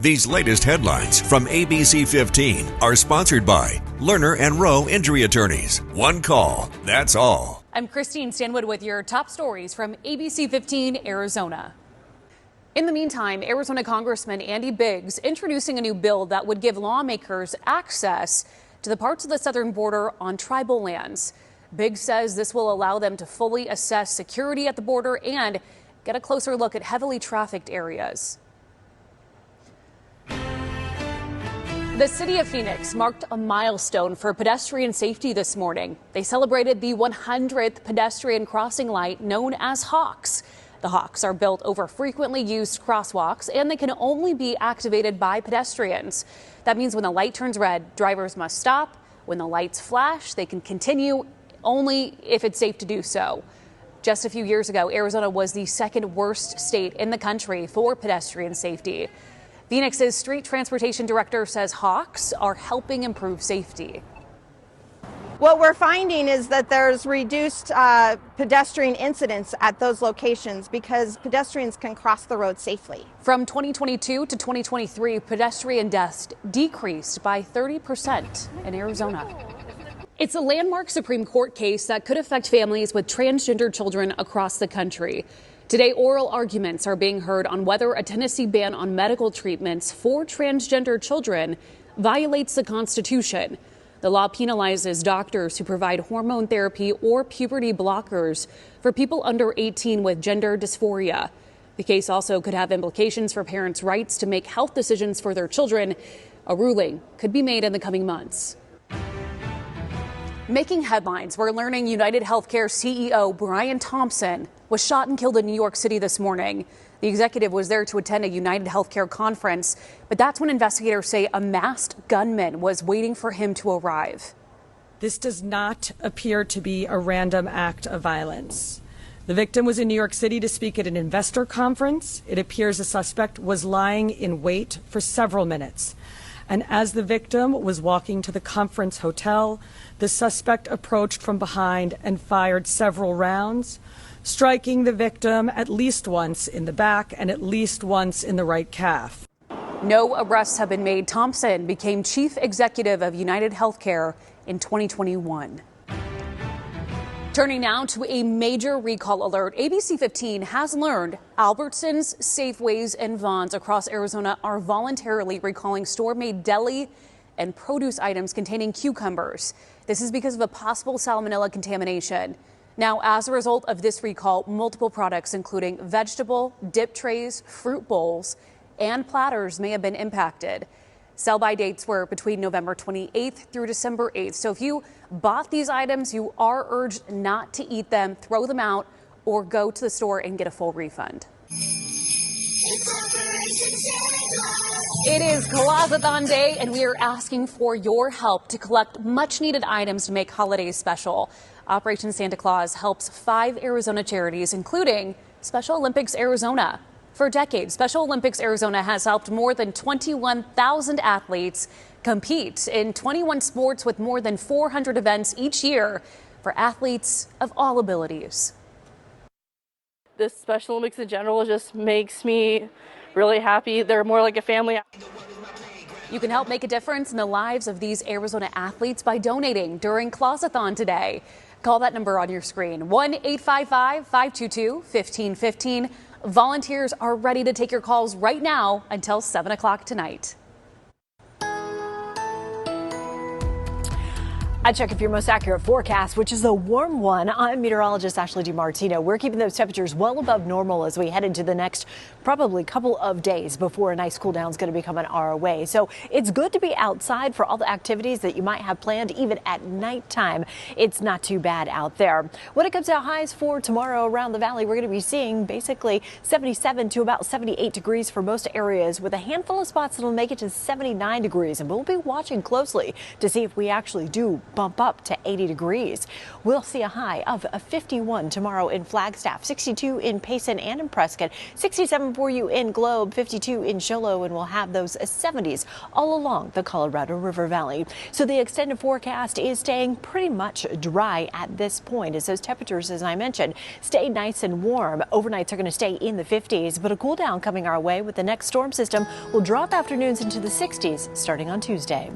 These latest headlines from ABC15 are sponsored by Lerner and Rowe Injury Attorneys. One call, that's all. I'm Christine Stanwood with your top stories from ABC15 Arizona. In the meantime, Arizona Congressman Andy Biggs introducing a new bill that would give lawmakers access to the parts of the southern border on tribal lands. Biggs says this will allow them to fully assess security at the border and get a closer look at heavily trafficked areas. The city of Phoenix marked a milestone for pedestrian safety this morning. They celebrated the 100th pedestrian crossing light known as Hawks. The Hawks are built over frequently used crosswalks, and they can only be activated by pedestrians. That means when the light turns red, drivers must stop. When the lights flash, they can continue only if it's safe to do so. Just a few years ago, Arizona was the second worst state in the country for pedestrian safety. Phoenix's street transportation director says Hawks are helping improve safety. What we're finding is that there's reduced pedestrian incidents at those locations because pedestrians can cross the road safely. From 2022 to 2023, pedestrian deaths decreased by 30% in Arizona. It's a landmark Supreme Court case that could affect families with transgender children across the country. Today, oral arguments are being heard on whether a Tennessee ban on medical treatments for transgender children violates the Constitution. The law penalizes doctors who provide hormone therapy or puberty blockers for people under 18 with gender dysphoria. The case also could have implications for parents' rights to make health decisions for their children. A ruling could be made in the coming months. Making headlines, we're learning UnitedHealthcare CEO Brian Thompson was shot and killed in New York City this morning. The executive was there to attend a UnitedHealthcare conference, but that's when investigators say a masked gunman was waiting for him to arrive. This does not appear to be a random act of violence. The victim was in New York City to speak at an investor conference. It appears the suspect was lying in wait for several minutes. And as the victim was walking to the conference hotel, the suspect approached from behind and fired several rounds, striking the victim at least once in the back and at least once in the right calf. No arrests have been made. Thompson became chief executive of UnitedHealthcare in 2021. Turning now to a major recall alert. ABC15 has learned Albertsons, Safeways, and Vons across Arizona are voluntarily recalling store-made deli and produce items containing cucumbers. This is because of a possible salmonella contamination. Now, as a result of this recall, multiple products, including vegetable, dip trays, fruit bowls, and platters, may have been impacted. Sell-by dates were between November 28th through December 8th. So if you bought these items, you are urged not to eat them, throw them out, or go to the store and get a full refund. It is Clausathon Day, and we are asking for your help to collect much-needed items to make holidays special. Operation Santa Claus helps 5 Arizona charities, including Special Olympics Arizona. For decades, Special Olympics Arizona has helped more than 21,000 athletes compete in 21 sports with more than 400 events each year for athletes of all abilities. This Special Olympics in general just makes me really happy. They're more like a family. You can help make a difference in the lives of these Arizona athletes by donating during Clausathon today. Call that number on your screen, 1-855-522-1515. Volunteers are ready to take your calls right now until 7 o'clock tonight. I check if your most accurate forecast, which is a warm one. I'm meteorologist Ashley DiMartino. We're keeping those temperatures well above normal as we head into the next probably couple of days before a nice cool down is going to be coming our way. So it's good to be outside for all the activities that you might have planned, even at nighttime. It's not too bad out there. When it comes to highs for tomorrow around the valley, we're going to be seeing basically 77 to about 78 degrees for most areas, with a handful of spots that'll make it to 79 degrees. And we'll be watching closely to see if we actually do bump up to 80 degrees. We'll see a high of 51 tomorrow in Flagstaff, 62 in Payson and in Prescott, 67 for you in Globe, 52 in Show Low, and we'll have those 70s all along the Colorado River Valley. So the extended forecast is staying pretty much dry at this point as those temperatures, as I mentioned, stay nice and warm. Overnights are going to stay in the 50s, but a cool down coming our way with the next storm system will drop afternoons into the 60s starting on Tuesday.